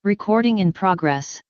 Recording in progress.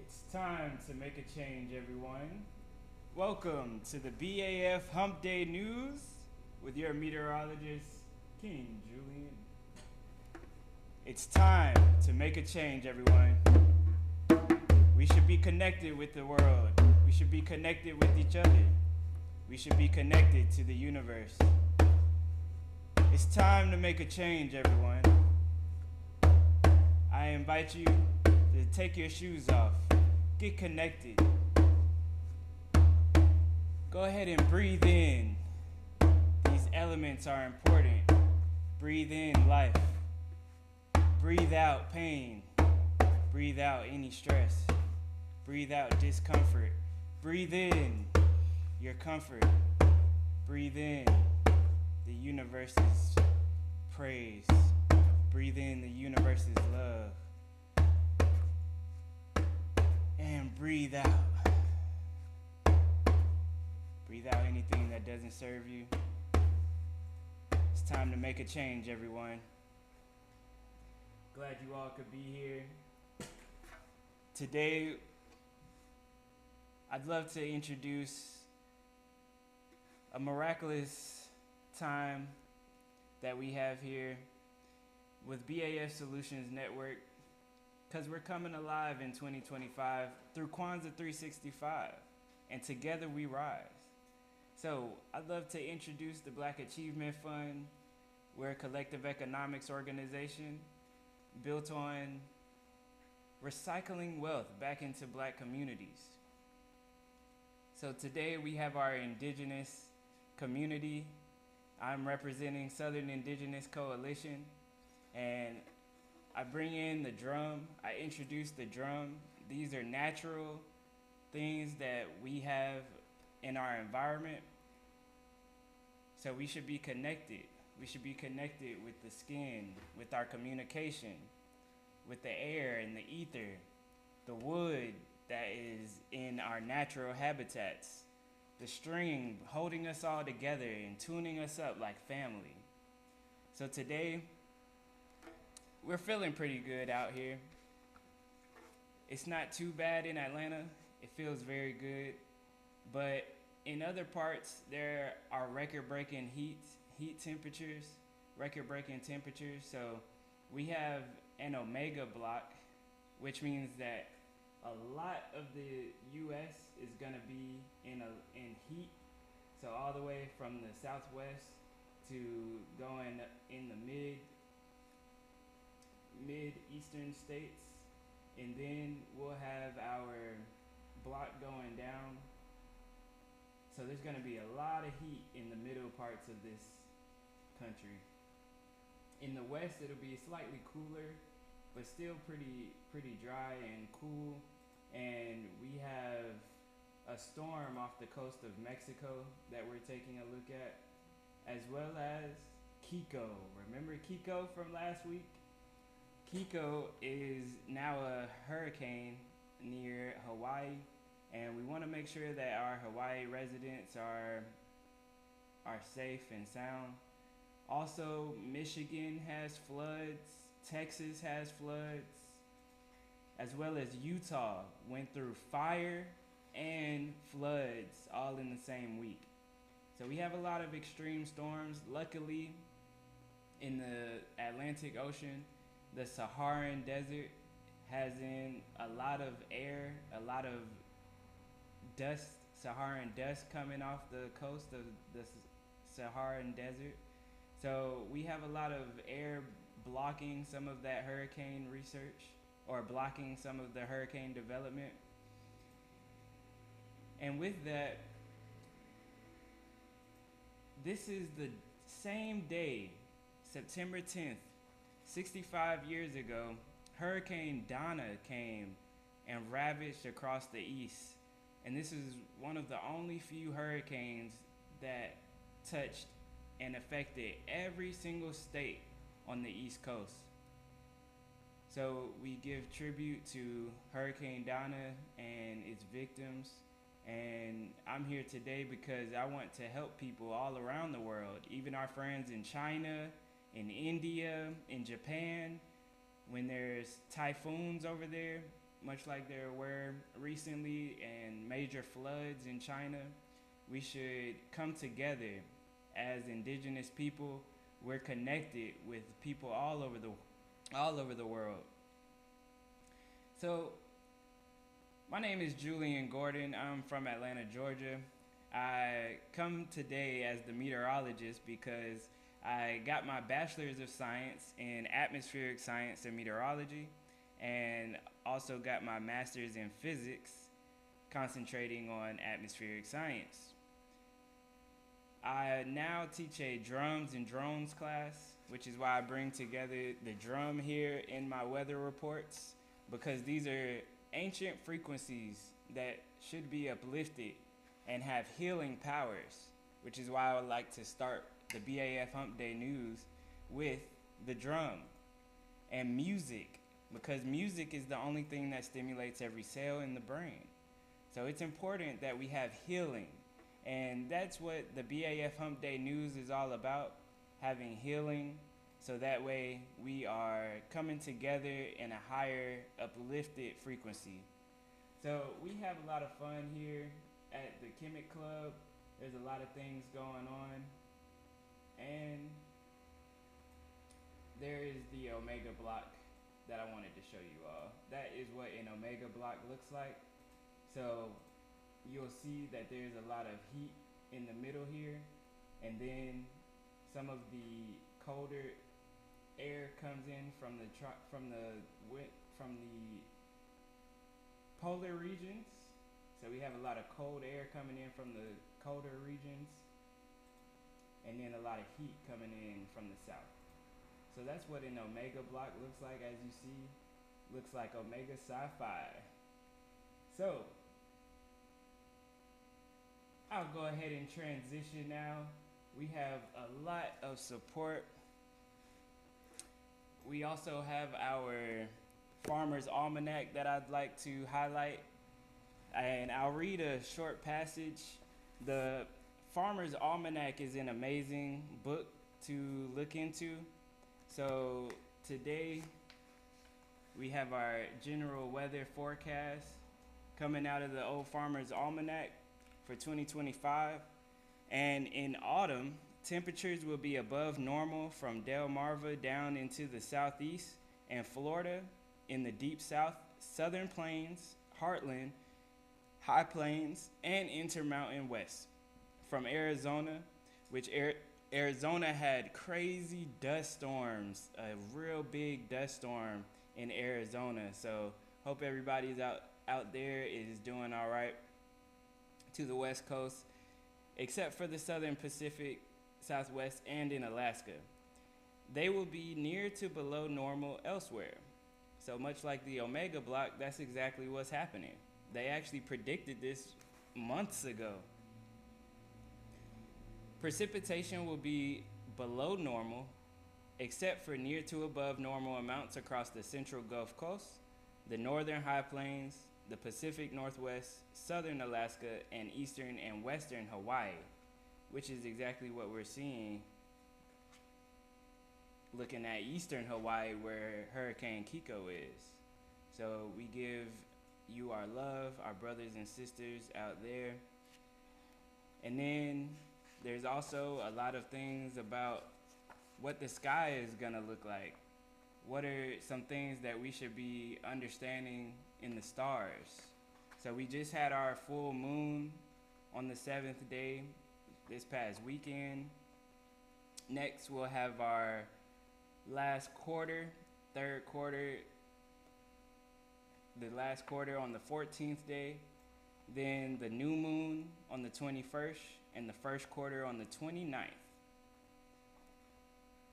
It's time to make a change, everyone. Welcome to the BAF Humpday News with your meteorologist, King Julian. It's time to make a change, everyone. We should be connected with the world. We should be connected with each other. We should be connected to the universe. It's time to make a change, everyone. I invite you to take your shoes off. Get connected. Go ahead and breathe in. These elements are important. Breathe in life. Breathe out pain. Breathe out any stress. Breathe out discomfort. Breathe in your comfort. Breathe in the universe's praise. Breathe in the universe's love. And breathe out. Breathe out anything that doesn't serve you. It's time to make a change, everyone. Glad you all could be here. Today, I'd love to introduce a miraculous time that we have here with BAF Solutions Network, because we're coming alive in 2025 through Kwanzaa 365, and together we rise. So I'd love to introduce the Black Achievement Fund. We're a collective economics organization built on recycling wealth back into Black communities. So today we have our Indigenous community. I'm representing Southern Indigenous Coalition, and I bring in the drum. I introduce the drum. These are natural things that we have in our environment. So we should be connected. We should be connected with the skin, with our communication, with the air and the ether, the wood that is in our natural habitats, the string holding us all together and tuning us up like family. So today, we're feeling pretty good out here. It's not too bad in Atlanta. It feels very good. But in other parts, there are record-breaking heat temperatures, record-breaking temperatures. So we have an omega block, which means that a lot of the U.S. is going to be in heat. So all the way from the southwest to going in the mid eastern states, and then we'll have our block going down. So there's going to be a lot of heat in the middle parts of this country. In the west, it'll be slightly cooler, but still pretty dry and cool. And we have a storm off the coast of Mexico that we're taking a look at, as well as Kiko. Remember Kiko from last week? Kiko is now a hurricane near Hawaii, and we want to make sure that our Hawaii residents are safe and sound. Also, Michigan has floods, Texas has floods, as well as Utah went through fire and floods all in the same week. So we have a lot of extreme storms. Luckily, in the Atlantic Ocean, the Saharan Desert has in a lot of air, a lot of dust, Saharan dust coming off the coast of the Saharan Desert. So we have a lot of air blocking some of that hurricane research, or blocking some of the hurricane development. And with that, this is the same day, September 10th, 65 years ago, Hurricane Donna came and ravaged across the east. And this is one of the only few hurricanes that touched and affected every single state on the East Coast. So we give tribute to Hurricane Donna and its victims. And I'm here today because I want to help people all around the world, even our friends in China, in India, in Japan, when there's typhoons over there, much like there were recently, and major floods in China. We should come together as indigenous people. We're connected with people all over the world. So my name is Julian Gordon. I'm from Atlanta, Georgia. I come today as the meteorologist because I got my bachelor's of science in atmospheric science and meteorology, and also got my master's in physics, concentrating on atmospheric science. I now teach a drums and drones class, which is why I bring together the drum here in my weather reports, because these are ancient frequencies that should be uplifted and have healing powers, which is why I would like to start the BAF Humpday news with the drum and music, because music is the only thing that stimulates every cell in the brain. So it's important that we have healing, and that's what the BAF Humpday news is all about, having healing, so that way we are coming together in a higher uplifted frequency. So we have a lot of fun here at the Chemic Club. There's a lot of things going on. And there is the omega block that I wanted to show you all. That is what an omega block looks like. So you'll see that there's a lot of heat in the middle here, and then some of the colder air comes in from the polar regions. So we have a lot of cold air coming in from the colder regions, and then a lot of heat coming in from the south. So that's what an omega block looks like. As you see, looks like omega sci-fi. So I'll go ahead and transition now. We have a lot of support. We also have our Farmer's Almanac that I'd like to highlight, and I'll read a short passage. The Farmer's Almanac is an amazing book to look into. So today we have our general weather forecast coming out of the old Farmer's Almanac for 2025. And in autumn, temperatures will be above normal from Delmarva down into the southeast and Florida in the deep south, southern plains, heartland, high plains, and intermountain west. From Arizona, which Arizona had crazy dust storms, a real big dust storm in Arizona. So hope everybody's out there is doing all right. To the west coast, except for the southern Pacific, Southwest, and in Alaska. They will be near to below normal elsewhere. So much like the Omega Block, that's exactly what's happening. They actually predicted this months ago. Precipitation will be below normal, except for near to above normal amounts across the central Gulf Coast, the northern high plains, the Pacific Northwest, southern Alaska, and eastern and western Hawaii, which is exactly what we're seeing looking at eastern Hawaii where Hurricane Kiko is. So we give you our love, our brothers and sisters out there. And then there's also a lot of things about what the sky is going to look like. What are some things that we should be understanding in the stars? So we just had our full moon on the 7th day this past weekend. Next, we'll have our last quarter, third quarter, the last quarter on the 14th day. Then the new moon on the 21st and the first quarter on the 29th.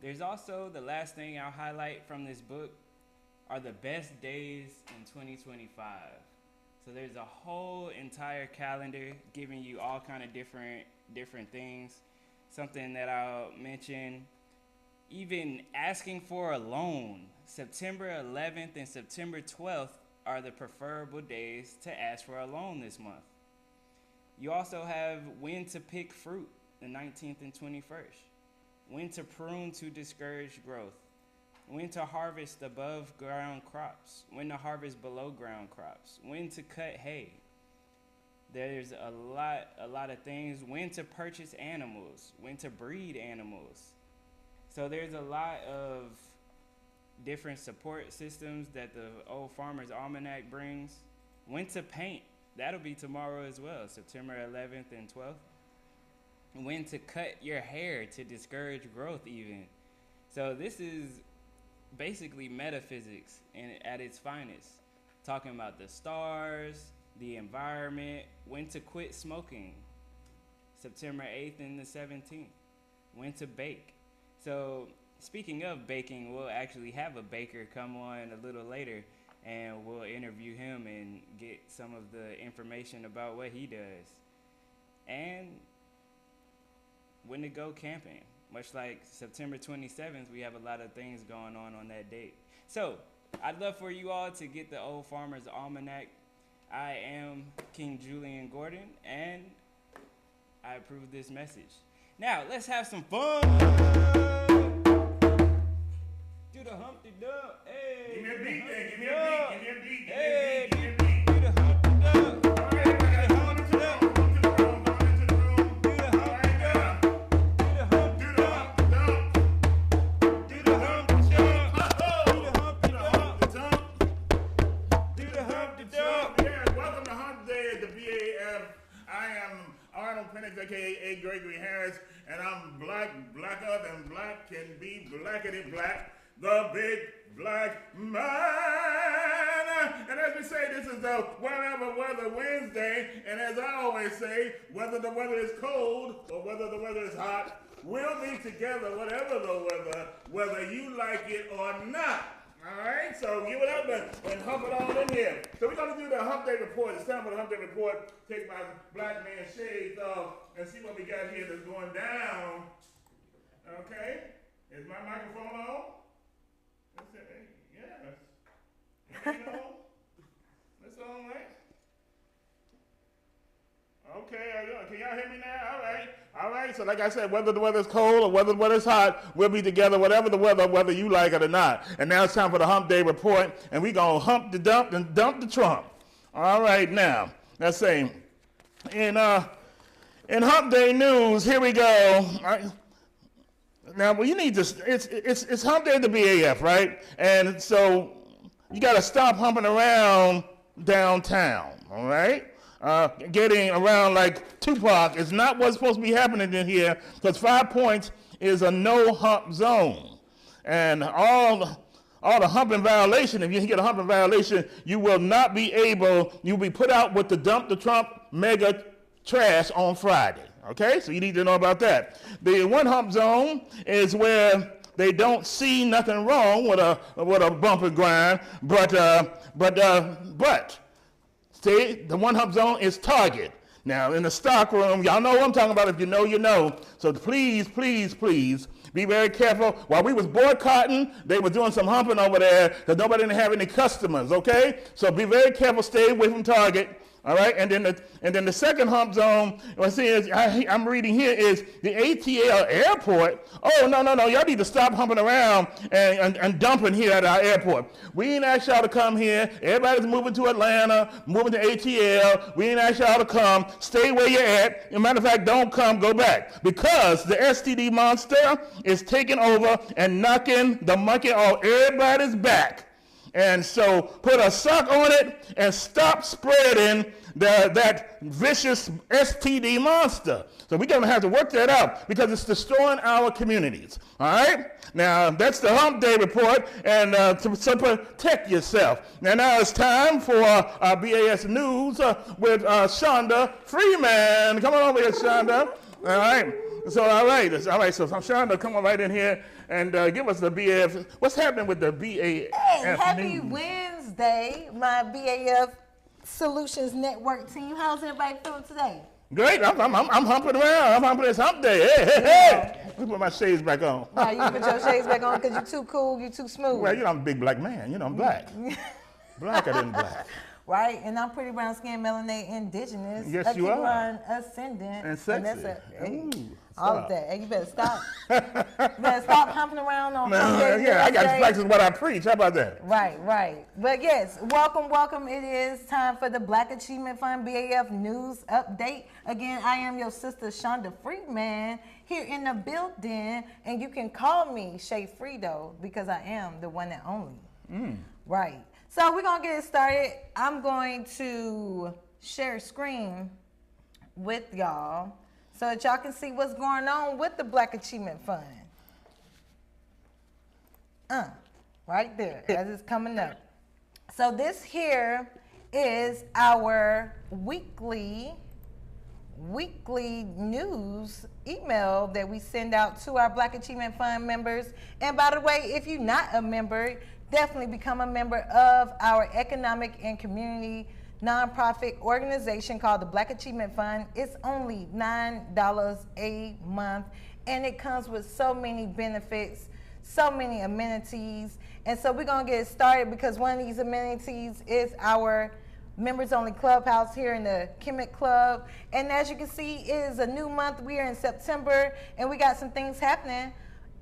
There's also the last thing I'll highlight from this book are the best days in 2025. So there's a whole entire calendar giving you all kind of different things. Something that I'll mention, even asking for a loan. September 11th and September 12th are the preferable days to ask for a loan this month. You also have when to pick fruit, the 19th and 21st. When to prune to discourage growth. When to harvest above ground crops. When to harvest below ground crops. When to cut hay. There's a lot of things. When to purchase animals. When to breed animals. So there's a lot of different support systems that the Old Farmer's Almanac brings. When to paint. That'll be tomorrow as well, September 11th and 12th. When to cut your hair to discourage growth even. So this is basically metaphysics at its finest. Talking about the stars, the environment, when to quit smoking, September 8th and the 17th. When to bake. So speaking of baking, we'll actually have a baker come on a little later and we'll interview him and get some of the information about what he does. And when to go camping. Much like September 27th, we have a lot of things going on that date. So I'd love for you all to get the Old Farmer's Almanac. I am King Julian Gordon, and I approve this message. Now, let's have some fun. Do the Humpty Dump. Hey. Give me a beat there. Give me a beat. Hey. Give me a beat. Do the Humpty Dump. A.K.A. Gregory Harris, and I'm blacker than black can be, blackety black, the Big Black Man. And as we say, this is the Wherever Weather Wednesday, and as I always say, whether the weather is cold or whether the weather is hot, we'll be together whatever the weather, whether you like it or not. All right, so give it up and hump it on in here. So we're going to do the Humpday report. It's time for the Humpday report. Take my black man shades off and see what we got here that's going down. Okay, is my microphone on? Let's see. Yes. That's on, right? Okay, can y'all hear me now? All right. So like I said, whether the weather's cold or whether the weather's hot, we'll be together, whatever the weather, whether you like it or not. And now it's time for the Hump Day report, and we gonna hump the dump and dump the Trump. All right, now let's say in Hump Day news, here we go. All right. Now, well, you need to. It's Hump Day at the BAF, right? And so you got to stop humping around downtown, all right? Getting around like Tupac is not what's supposed to be happening in here, because 5 Points is a no hump zone, and all the humping violation. If you get a humping violation, you will not be able. You'll be put out with the dump the Trump mega trash on Friday. Okay, so you need to know about that. The one hump zone is where they don't see nothing wrong with a bump and grind, but see, the one hump zone is Target. Now in the stock room, y'all know what I'm talking about. If you know, you know. So please, please, please be very careful. While we was boycotting, they were doing some humping over there because nobody didn't have any customers. Okay, so be very careful. Stay away from Target. All right, and then the second hump zone, I'm reading here is the ATL airport. Oh, no, y'all need to stop humping around and dumping here at our airport. We ain't asked y'all to come here. Everybody's moving to Atlanta, moving to ATL. We ain't asked y'all to come. Stay where you're at. As a matter of fact, don't come, go back. Because the STD monster is taking over and knocking the monkey off everybody's back. And so put a sock on it and stop spreading that vicious STD monster. So we're going to have to work that out because it's destroying our communities. All right? Now, that's the Hump Day report, and so protect yourself. Now it's time for our BAS News with Shonda Freeman. Come on over here, Shonda. All right. So, all right. So, Shonda, come on right in here and give us the BAF. What's happening with the BAF Hey, happy News? Wednesday, my BAF Solutions Network team. How's everybody feeling today? Great. I'm humping around. I'm humping this Hump Day. Hey. Let me put my shades back on. Wow, you put your shades back on because you're too cool, you're too smooth. Well, I'm a big black man. I'm black. Blacker than black. Right, and I'm pretty brown skin, melanated, indigenous. Yes, you are. Ascendant. And sexy. And that's Ooh, all of that. Hey, you better stop. Stop humping around on Sunday. Yeah, I got to practice what I preach. How about that? Right. But yes, welcome. It is time for the Black Achievement Fund BAF News Update. Again, I am your sister Shonda Freeman here in the building, and you can call me ShayFree though, because I am the one and only. Right. So we're going to get it started. I'm going to share a screen with y'all so that y'all can see what's going on with the Black Achievement Fund. Right there, as it's coming up. So this here is our weekly news email that we send out to our Black Achievement Fund members. And by the way, if you're not a member, definitely become a member of our economic and community nonprofit organization called the Black Achievement Fund. It's only $9 a month, and it comes with so many benefits, so many amenities. And so we're going to get started because one of these amenities is our members only clubhouse here in the Kemet Club. And as you can see, it is a new month. We are in September, and we got some things happening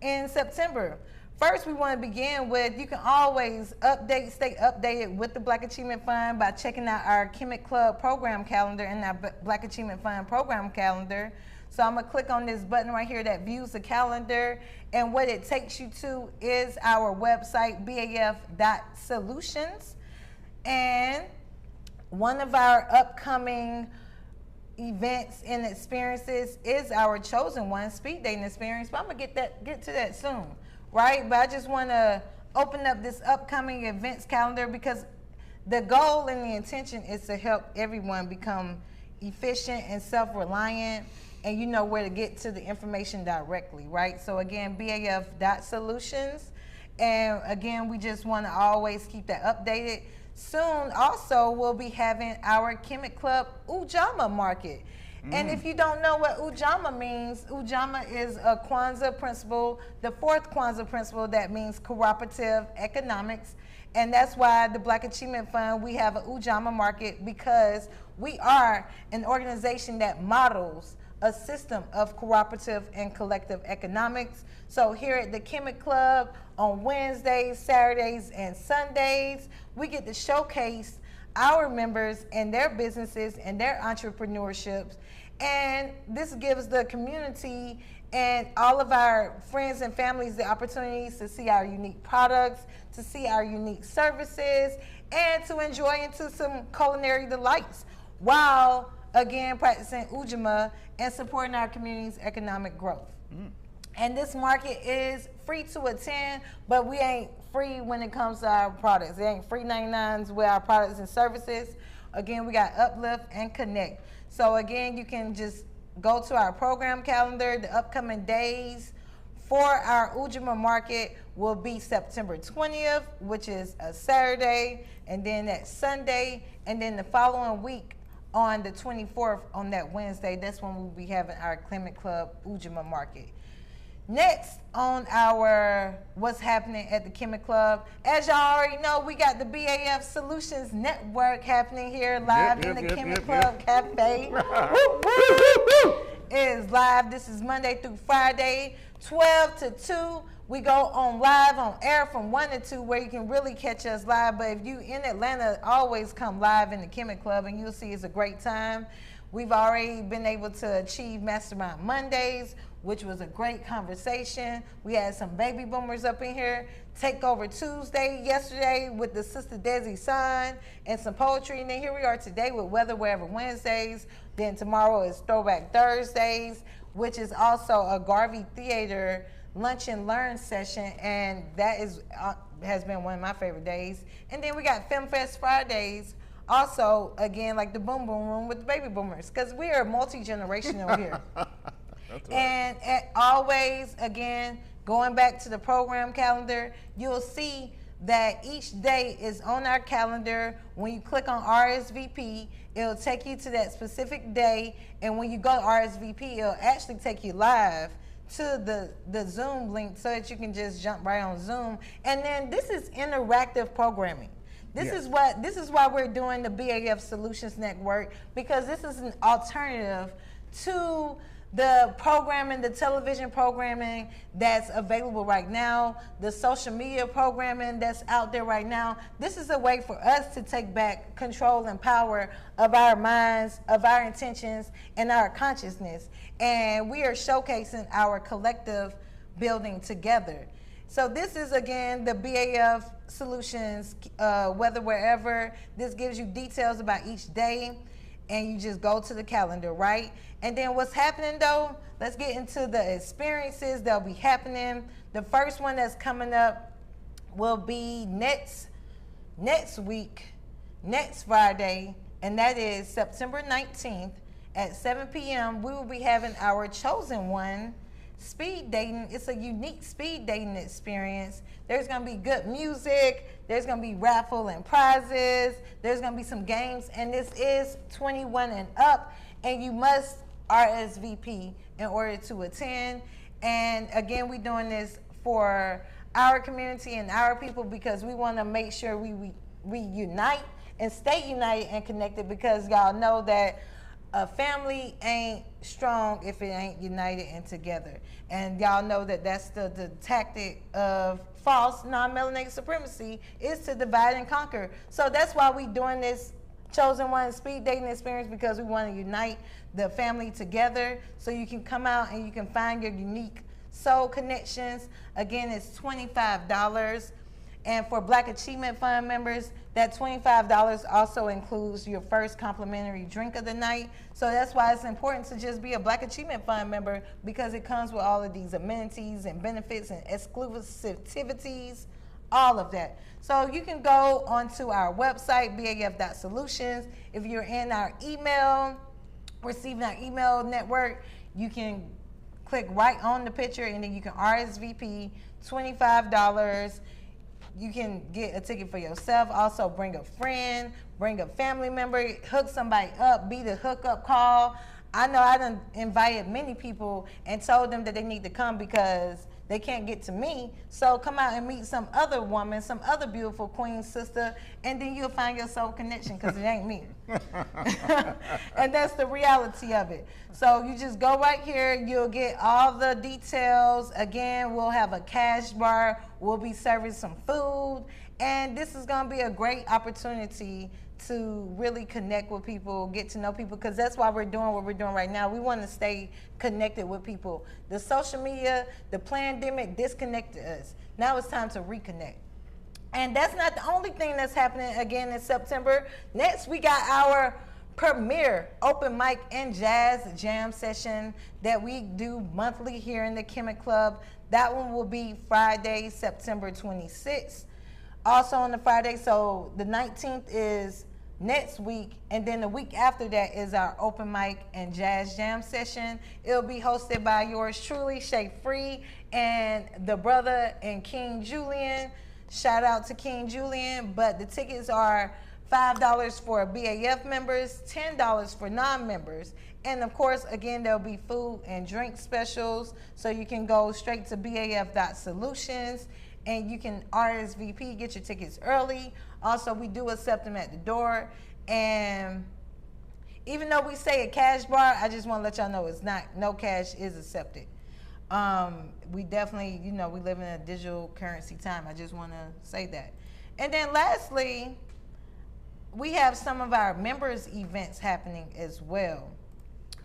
in September. First, we want to begin with, you can always stay updated with the Black Achievement Fund by checking out our Kemet Club program calendar and our Black Achievement Fund program calendar. So I'm going to click on this button right here that views the calendar, and what it takes you to is our website, baf.solutions. And one of our upcoming events and experiences is our chosen one, speed dating experience, but I'm going to get to that soon. Right, but I just want to open up this upcoming events calendar because the goal and the intention is to help everyone become efficient and self-reliant, and you know where to get to the information directly, right? So again, baf.solutions, and again, we just want to always keep that updated. Soon, also, we'll be having our Kemet Club Ujamaa Market. And if you don't know what Ujamaa means, Ujamaa is a Kwanzaa principle, the fourth Kwanzaa principle that means cooperative economics. And that's why the Black Achievement Fund, we have an Ujamaa market because we are an organization that models a system of cooperative and collective economics. So here at the Kemet Club on Wednesdays, Saturdays, and Sundays, we get to showcase our members and their businesses and their entrepreneurships. And this gives the community and all of our friends and families the opportunities to see our unique products, to see our unique services, and to enjoy into some culinary delights while, again, practicing Ujamaa and supporting our community's economic growth. And this market is free to attend, but we ain't free when it comes to our products. It ain't free 99s with our products and services. Again, we got Uplift and Connect. So again, you can just go to our program calendar. The upcoming days for our Ujamaa market will be September 20th, which is a Saturday, and then that Sunday, and then the following week on the 24th on that Wednesday. That's when we'll be having our Clement Club Ujamaa market. Next on our What's Happening at the Kemet Club, as y'all already know, we got the BAF Solutions Network happening here live in the Kemet Club Cafe. It is live. This is Monday through Friday, 12 to 2. We go on live on air from 1 to 2 where you can really catch us live. But if you in Atlanta, always come live in the Kemet Club and you'll see it's a great time. We've already been able to achieve Mastermind Mondays, which was a great conversation. We had some baby boomers up in here. Takeover Tuesday yesterday with the Sister Desi Son and some poetry. And then here we are today with Weather Wherever Wednesdays. Then tomorrow is Throwback Thursdays, which is also a Garvey Theater lunch and learn session. And that is has been one of my favorite days. And then we got Film Fest Fridays. Also, again, like the Boom Boom Room with the baby boomers, because we are multi-generational here. Right. And always, again, going back to the program calendar, you'll see that each day is on our calendar. When you click on RSVP, it'll take you to that specific day. And when you go to RSVP, it'll actually take you live to the Zoom link so that you can just jump right on Zoom. And then this is interactive programming. This is why we're doing the BAF Solutions Network, because this is an alternative to the programming, the television programming that's available right now, the social media programming that's out there right now. This is a way for us to take back control and power of our minds, of our intentions, and our consciousness. And we are showcasing our collective building together. So this is, again, the BAF Solutions Weather Wherever. This gives you details about each day, and you just go to the calendar, right? And then what's happening, though, let's get into the experiences that'll be happening. The first one that's coming up will be next week, next Friday, and that is September 19th at 7 p.m. We will be having our Chosen One speed dating. It's a unique speed dating experience. There's going to be good music. There's going to be raffle and prizes. There's going to be some games. And this is 21 and up. And you must RSVP in order to attend. And again, we're doing this for our community and our people because we want to make sure we unite and stay united and connected, because y'all know that a family ain't strong if it ain't united and together. And y'all know that that's the tactic of false non-melanated supremacy, is to divide and conquer. So that's why we doing this Chosen One speed dating experience, because we want to unite the family together so you can come out and you can find your unique soul connections. Again, it's $25. And for Black Achievement Fund members, that $25 also includes your first complimentary drink of the night. So that's why it's important to just be a Black Achievement Fund member, because it comes with all of these amenities and benefits and exclusivities, all of that. So you can go onto our website, baf.solutions. If you're in our email, receiving our email network, you can click right on the picture and then you can RSVP $25. You can get a ticket for yourself. Also bring a friend, bring a family member, hook somebody up, be the hookup call. I know I done invited many people and told them that they need to come because they can't get to me. So come out and meet some other woman, some other beautiful queen sister, and then you'll find your soul connection, because it ain't me. And that's the reality of it. So you just go right here. You'll get all the details. Again, we'll have a cash bar. We'll be serving some food. And this is going to be a great opportunity to really connect with people, get to know people, because that's why we're doing what we're doing right now. We want to stay connected with people. The social media, the pandemic disconnected us. Now it's time to reconnect. And that's not the only thing that's happening again in September. Next, we got our premier open mic and jazz jam session that we do monthly here in the Kemet Club. That one will be Friday, September 26th. Also on the Friday, so the 19th is next week, and then the week after that is our open mic and jazz jam session. It'll be hosted by yours truly, ShayFree, and the brother and King Julian. Shout out to King Julian, but the tickets are $5 for BAF members, $10 for non-members. And of course, again, there'll be food and drink specials, so you can go straight to baf.solutions and you can RSVP, get your tickets early. Also, we do accept them at the door. And even though we say a cash bar, I just want to let y'all know it's not, no cash is accepted. We definitely, you know, we live in a digital currency time. I just want to say that. And then lastly, we have some of our members events happening as well.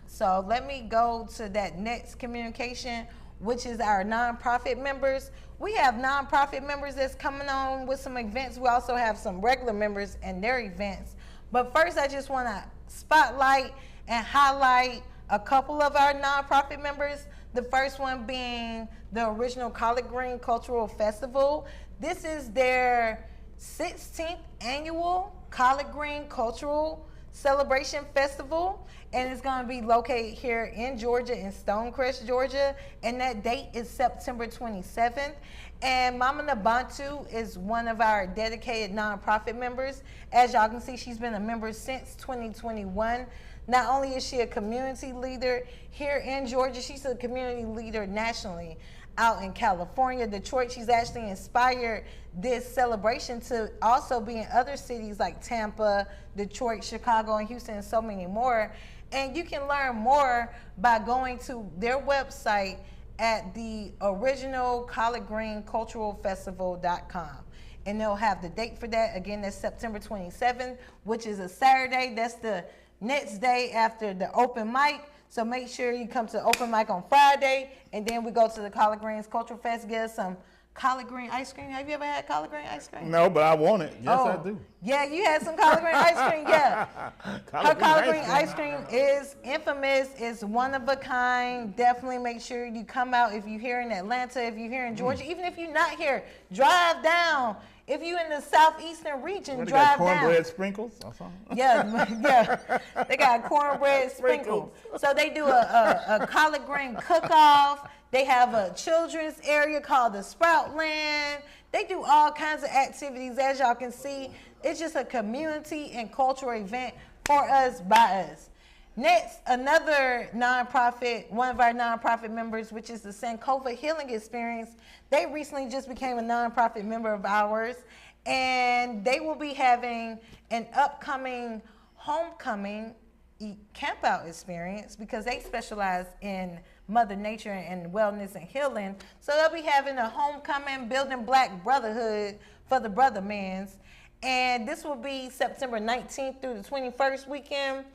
So let me go to that next communication, which is our nonprofit members. We have nonprofit members that's coming on with some events. We also have some regular members and their events. But first, I just want to spotlight and highlight a couple of our nonprofit members. The first one being the original Collard Green Cultural Festival. This is their 16th annual Collard Green Cultural Celebration Festival, and it's going to be located here in Georgia, in Stonecrest, Georgia, and that date is September 27th. And Mama Nabantu is one of our dedicated nonprofit members. As y'all can see, she's been a member since 2021. Not only is she a community leader here in Georgia, she's a community leader nationally. Out in California, Detroit, she's actually inspired this celebration to also be in other cities like Tampa, Detroit, Chicago, and Houston, and so many more. And you can learn more by going to their website at the original Collard Green Cultural Festival.com. And they'll have the date for that. Again, that's September 27th, which is a Saturday. That's the next day after the open mic. So make sure you come to the open mic on Friday, and then we go to the Collard Greens Cultural Fest, get us some collard green ice cream. Have you ever had collard green ice cream? No, but I want it. Yes, I do. Yeah, you had some collard green ice cream, yeah. Her collard green ice cream is infamous. It's one of a kind. Definitely make sure you come out if you're here in Atlanta, if you're here in Georgia. Even if you're not here, drive down. If you're in the southeastern region, What, drive they got cornbread down. sprinkles or something? Yeah. They got cornbread sprinkles. So they do a collard green cook-off. They have a children's area called the Sproutland. They do all kinds of activities. As y'all can see, it's just a community and cultural event for us, by us. Next, another nonprofit, one of our nonprofit members, which is the Sankofa Healing Experience. They recently just became a nonprofit member of ours, and they will be having an upcoming homecoming campout experience because they specialize in Mother Nature and wellness and healing. So they'll be having a homecoming, building Black brotherhood for the brother mans. And this will be September 19th through the 21st weekend.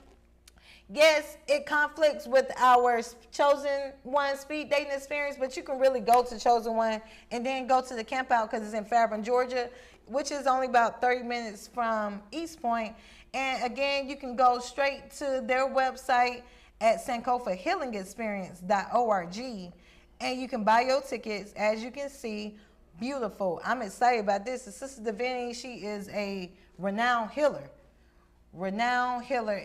Yes, it conflicts with our Chosen One speed dating experience, but you can really go to Chosen One and then go to the campout because it's in Fairburn, Georgia, which is only about 30 minutes from East Point. And again, you can go straight to their website at sankofahealingexperience.org, and you can buy your tickets. As you can see, beautiful. I'm excited about this. Sister Divinity, she is a renowned healer,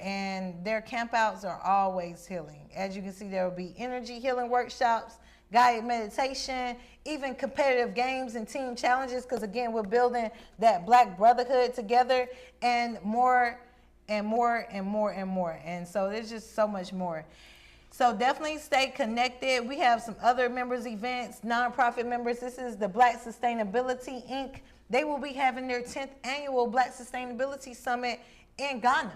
and their campouts are always healing. As you can see, there will be energy healing workshops, guided meditation, even competitive games and team challenges, because again, we're building that Black brotherhood together, and more and more and more and more. And so there's just so much more. So definitely stay connected. We have some other members events, nonprofit members. This is the Black Sustainability Inc. They will be having their 10th annual Black Sustainability Summit in Ghana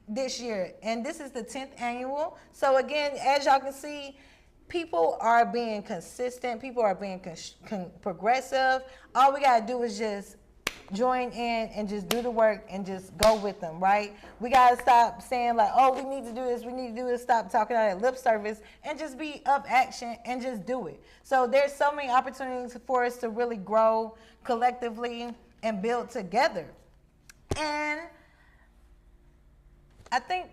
this year. And this is the 10th annual. So again, as y'all can see, people are being consistent. People are being progressive. All we got to do is just join in and just do the work and just go with them, right? We got to stop saying like, oh, we need to do this, we need to do this, stop talking out at lip service and just be up action and just do it. So there's so many opportunities for us to really grow collectively and build together. And I think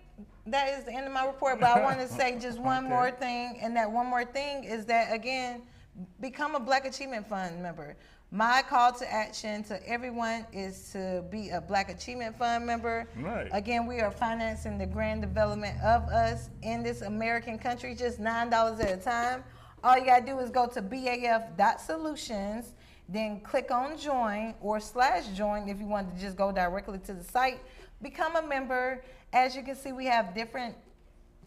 that is the end of my report, but I want to say just one more thing, and that one more thing is that, again, become a Black Achievement Fund member. My call to action to everyone is to be a Black Achievement Fund member. Right. Again, we are financing the grand development of us in this American country, just $9 at a time. All you gotta do is go to baf.solutions, then click on join or /join if you want to just go directly to the site. Become a member. As you can see, we have different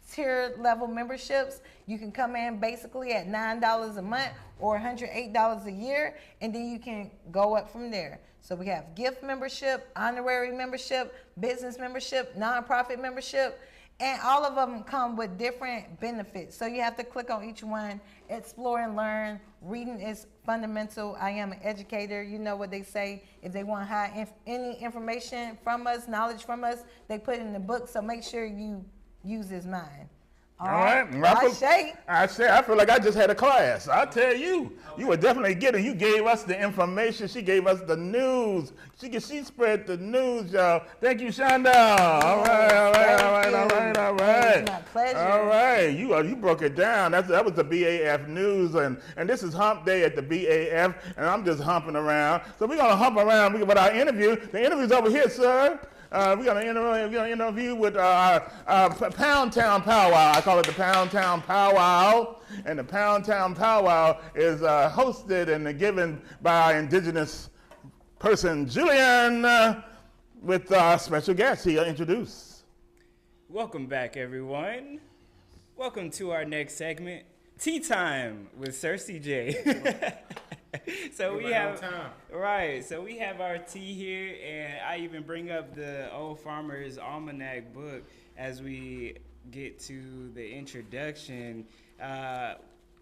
tier level memberships. You can come in basically at $9 a month or $108 a year, and then you can go up from there. So we have gift membership, honorary membership, business membership, nonprofit membership, and all of them come with different benefits. So you have to click on each one, explore and learn. Reading is fundamental. I am an educator. You know what they say. If they want any information from us, knowledge from us, they put it in the book. So make sure you use his mind. All right. I feel like I just had a class. I tell you, you were definitely getting. You gave us the information. She gave us the news. She spread the news, y'all. Thank you, Shonda. All right. It's my pleasure. All right. You broke it down. That was the BAF news, and this is Hump Day at the BAF, and I'm just humping around. So we're gonna hump around with our interview. The interview's over here, sir. We're gonna interview with Pound Town Powwow. I call it the Pound Town Powwow, and the Pound Town Powwow is hosted and given by our Indigenous person Julian, with our special guest he'll introduce. Welcome back, everyone. Welcome to our next segment, Tea Time with Sir CJ. So we have our tea here, and I even bring up the Old Farmer's Almanac book as we get to the introduction.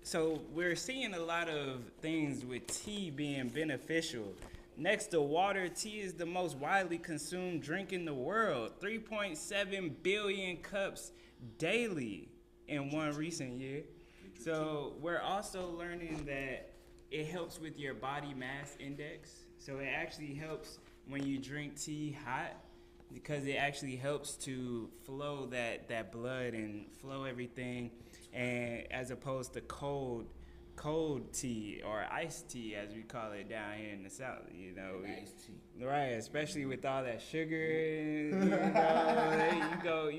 So we're seeing a lot of things with tea being beneficial. Next to water, tea is the most widely consumed drink in the world. 3.7 billion cups daily in one recent year. So we're also learning that it helps with your body mass index. So it actually helps when you drink tea hot, because it actually helps to flow that blood and flow everything, and as opposed to cold tea or iced tea, as we call it down here in the South, iced tea. Right, especially with all that sugar, you go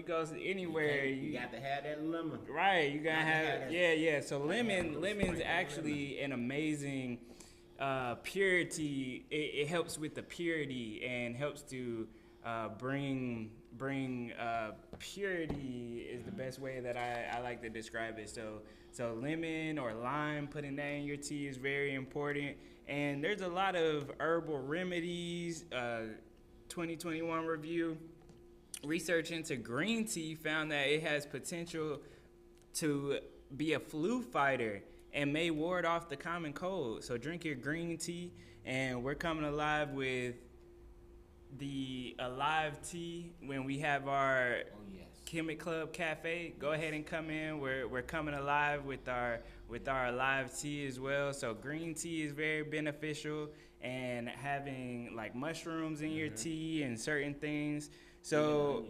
anywhere. You got to have that lemon. Right, you gotta have yeah. So lemon's actually an amazing purity. It helps with the purity and helps to bring purity is the best way that I like to describe it. So lemon or lime, putting that in your tea is very important. And there's a lot of herbal remedies. 2021 review, research into green tea found that it has potential to be a flu fighter and may ward off the common cold. So drink your green tea, and we're coming alive with the Alive Tea when we have our Chemic Club Cafe. Go ahead and come in. We're coming alive with our Alive Tea as well. So green tea is very beneficial, and having like mushrooms in your tea and certain things. So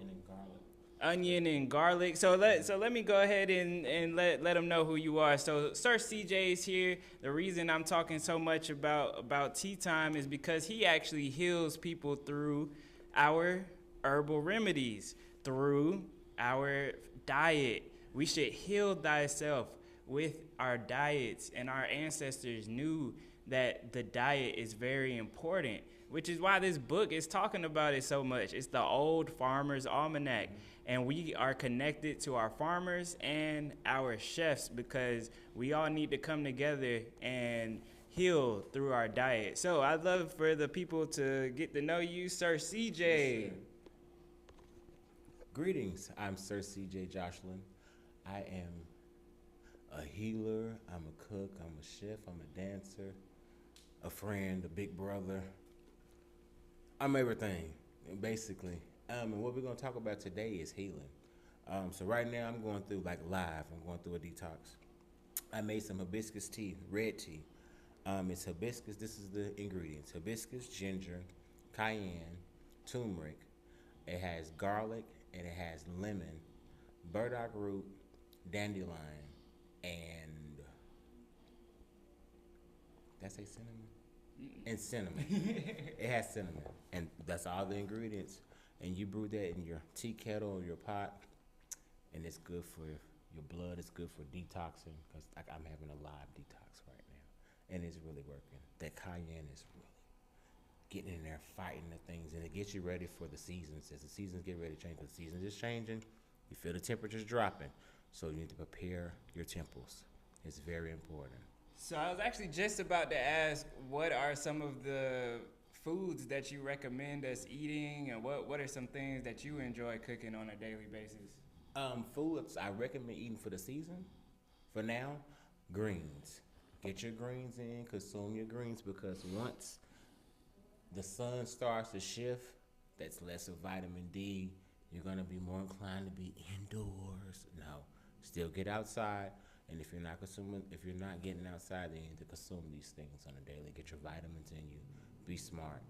onion and garlic. So let me go ahead and let them know who you are. So Sir CJ is here. The reason I'm talking so much about tea time is because he actually heals people through our herbal remedies, through our diet. We should heal thyself with our diets, and our ancestors knew that the diet is very important, which is why this book is talking about it so much. It's the Old Farmer's Almanac, and we are connected to our farmers and our chefs because we all need to come together and heal through our diet. So I'd love for the people to get to know you, Sir CJ. Yes, sir. Greetings, I'm Sir CJ Jocelyn. I am a healer, I'm a cook, I'm a chef, I'm a dancer, a friend, a big brother, I'm everything, basically. And what we're gonna talk about today is healing. So right now I'm going through I'm going through a detox. I made some hibiscus tea, red tea. It's hibiscus. This is the ingredients: hibiscus, ginger, cayenne, turmeric. It has garlic and it has lemon, burdock root, dandelion, and did I say cinnamon? And cinnamon. It has cinnamon, and that's all the ingredients. And you brew that in your tea kettle or your pot, and it's good for your blood. It's good for detoxing because I'm having a live detox right now, and it's really working. That cayenne is really getting in there, fighting the things, and it gets you ready for the seasons. As the seasons get ready to change, because the seasons is changing, you feel the temperatures dropping, so you need to prepare your temples. It's very important. So I was actually just about to ask, what are some of the foods that you recommend us eating, and what are some things that you enjoy cooking on a daily basis? Foods I recommend eating for the season, for now, greens. Get your greens in, consume your greens, because once the sun starts to shift, that's less of vitamin D. You're gonna be more inclined to be indoors. No, still get outside. And if you're not getting outside, then you need to consume these things on a daily. Get your vitamins in you. Be smart.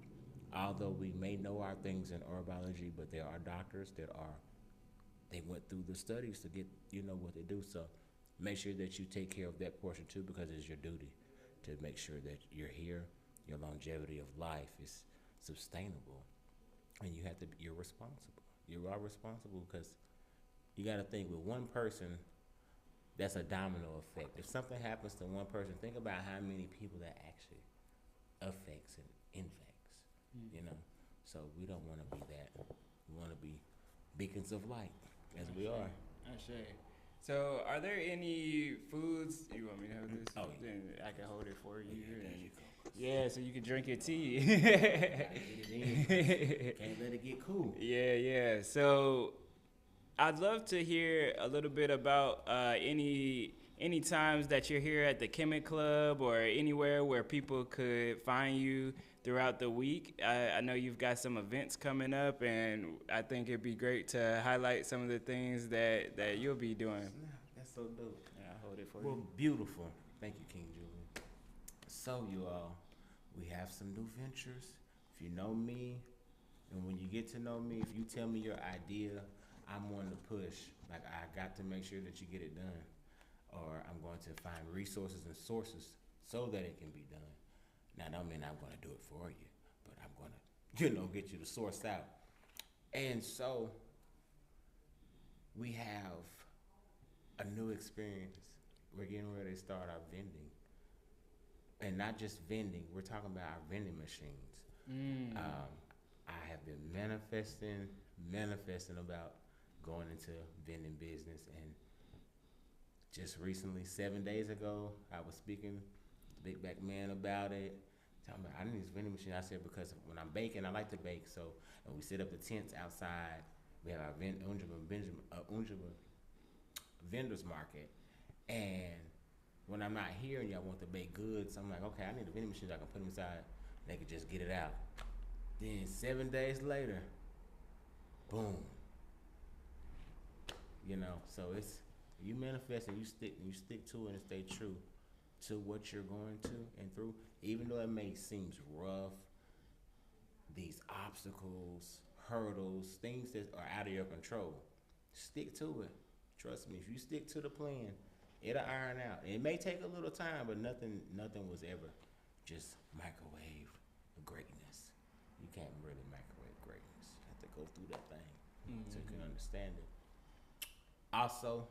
Although we may know our things in herbology, but there are doctors they went through the studies to get what they do. So make sure that you take care of that portion too, because it's your duty to make sure that you're here. Your longevity of life is sustainable, and you're responsible. You are responsible because you got to think, with one person, that's a domino effect. If something happens to one person, think about how many people that actually affects and infects. So we don't want to be that. We want to be beacons of light, as we are. So, are there any foods you want me to have this? Oh, yeah. Then I can hold it for you. Yeah, there you go. Yeah, so you can drink your tea. Gotta get it in. Can't let it get cool. Yeah. So, I'd love to hear a little bit about any times that you're here at the Kemet Club or anywhere where people could find you throughout the week. I know you've got some events coming up, and I think it'd be great to highlight some of the things that you'll be doing. That's so dope. Yeah, I'll hold it for Well, you. beautiful. Thank you, King Julian. So, you all, we have some new ventures. If you know me, and when you get to know me, if you tell me your idea, I'm on the push. Like, I got to make sure that you get it done, or I'm going to find resources and sources so that it can be done. Now, that don't mean I'm going to do it for you, but I'm going to, get you the source out. And so, we have a new experience. We're getting ready to start our vending. And not just vending, we're talking about our vending machines. I have been manifesting about going into vending business, and just recently, 7 days ago, I was speaking to Big Black Man about it. Talking about, I need this vending machine. I said, because when I'm baking, I like to bake. So, and we set up the tents outside. We have our Unjaba vendors market. And when I'm not here and y'all want to bake goods, I'm like, okay, I need a vending machine I can put them inside. They can just get it out. Then 7 days later, boom. So it's, you manifest and you stick to it and stay true to what you're going to and through, even though it may seem rough, these obstacles, hurdles, things that are out of your control, stick to it. Trust me, if you stick to the plan, it'll iron out. It may take a little time, but nothing was ever just microwave greatness. You can't really microwave greatness. You have to go through that thing so you can understand it. Also,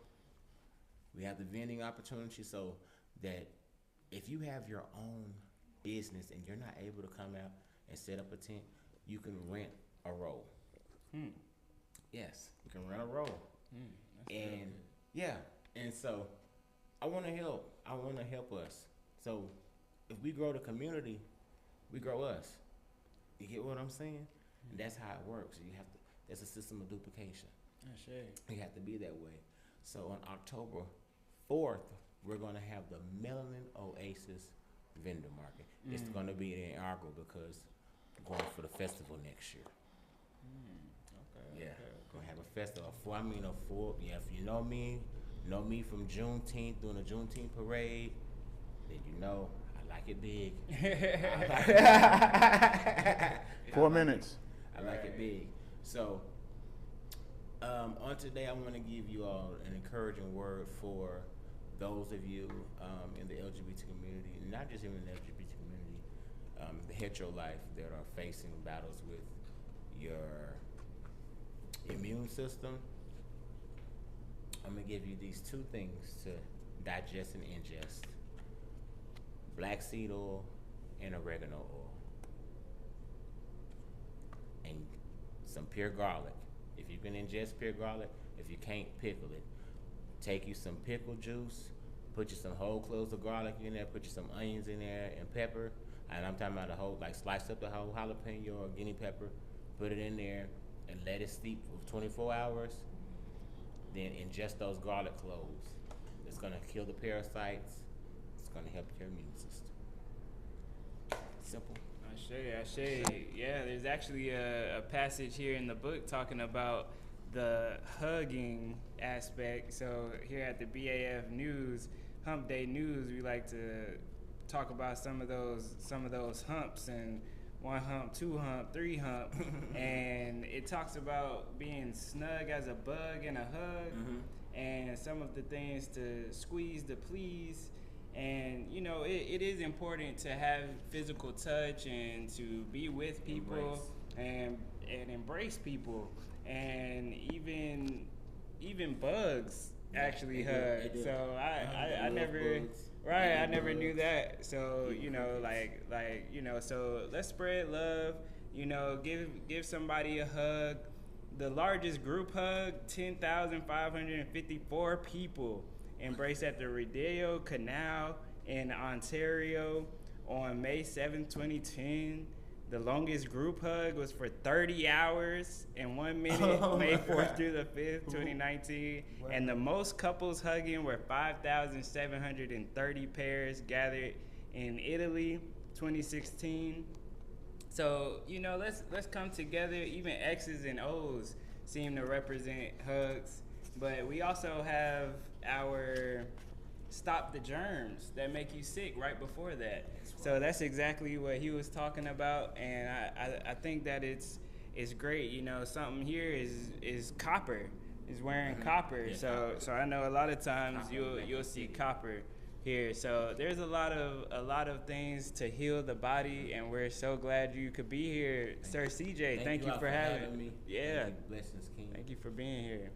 we have the vending opportunity, so that if you have your own business and you're not able to come out and set up a tent, you can rent a roll. Yes, you can rent a roll. And yeah, and so I want to help. I want to help us. So if we grow the community, we grow us. You get what I'm saying? And that's how it works. That's a system of duplication. You have to be that way. So on October 4th, we're going to have the Melanin Oasis vendor market. It's going to be in Argo because going for the festival next year. Okay. Yeah, gonna have a festival. Yeah, if you know me from Juneteenth, doing a Juneteenth parade, then you know I like it big. 4 minutes. I like it big. So, on today, I want to give you all an encouraging word for those of you in the LGBT community, not just even the LGBT community, the hetero life that are facing battles with your immune system. I'm gonna give you these 2 things to digest and ingest: black seed oil and oregano oil, and some pure garlic. If you can ingest pure garlic, if you can't, pickle it. Take you some pickle juice, put you some whole cloves of garlic in there, put you some onions in there and pepper. And I'm talking about the whole, like slice up the whole jalapeno or guinea pepper, put it in there and let it steep for 24 hours. Then ingest those garlic cloves. It's gonna kill the parasites. It's gonna help your immune system. Simple. Ashe. Yeah, there's actually a passage here in the book talking about the hugging aspect. So here at the BAF News, Hump Day News, we like to talk about some of those humps, and 1 hump, 2 hump, 3 hump, and it talks about being snug as a bug in a hug, and some of the things to squeeze to please. And you know, it is important to have physical touch and to be with people and embrace people, and even bugs actually hug. So I never I never knew that. So you know, like you know, so let's spread love. You know, give somebody a hug. The largest group hug, 10,554 people embraced at the Rodeo Canal in Ontario on May 7, 2010. The longest group hug was for 30 hours and 1 minute, May 4th through the 5th, 2019. Wow. And the most couples hugging were 5,730 pairs gathered in Italy, 2016. So, you know, let's come together. Even X's and O's seem to represent hugs. But we also have our stop the germs that make you sick right before that. So that's exactly what he was talking about, and I think that it's great. You know, something here is copper, is wearing copper. Yeah, so I know a lot of times you'll see copper here. So there's a lot of things to heal the body, and we're so glad you could be here, Sir CJ. Thank you for having me. Yeah. Blessings, King. Thank you for being here.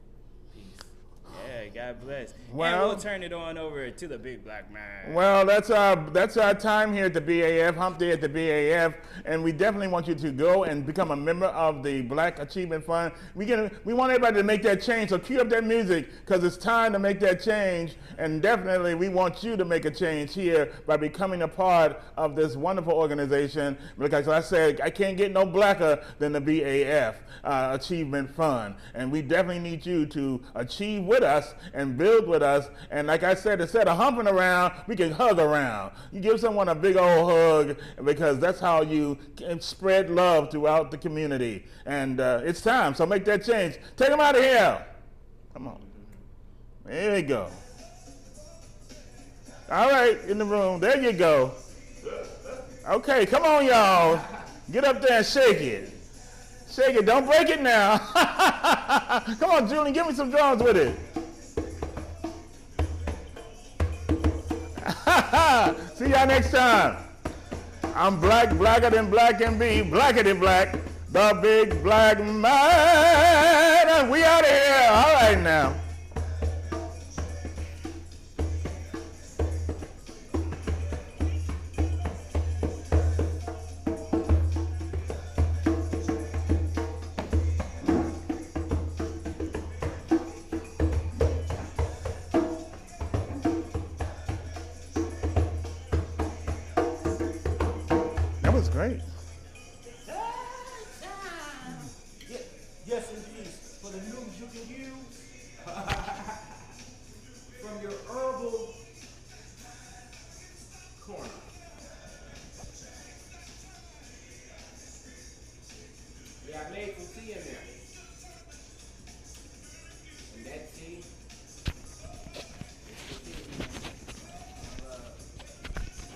Yeah, God bless. Well, and we'll turn it on over to the Big Black Man. Well, that's our time here at the BAF, Hump Day at the BAF, and we definitely want you to go and become a member of the Black Achievement Fund. We want everybody to make that change, so cue up that music, because it's time to make that change, and definitely we want you to make a change here by becoming a part of this wonderful organization, because like I said, I can't get no blacker than the BAF Achievement Fund, and we definitely need you to achieve with us and build with us. And like I said, instead of humping around, we can hug around. You give someone a big old hug, because that's how you can spread love throughout the community. And it's time, so make that change. Take them out of here. Come on. There we go. All right, in the room. There you go. Okay, come on, y'all. Get up there and shake it. Shake it. Don't break it now. Come on, Julian. Give me some drums with it. See y'all next time. I'm black, blacker than black can be, blacker than black, the Big Black Man. We out of here. All right now. Great. Yes, indeed. For the news you can use from your herbal corner. some tea in there.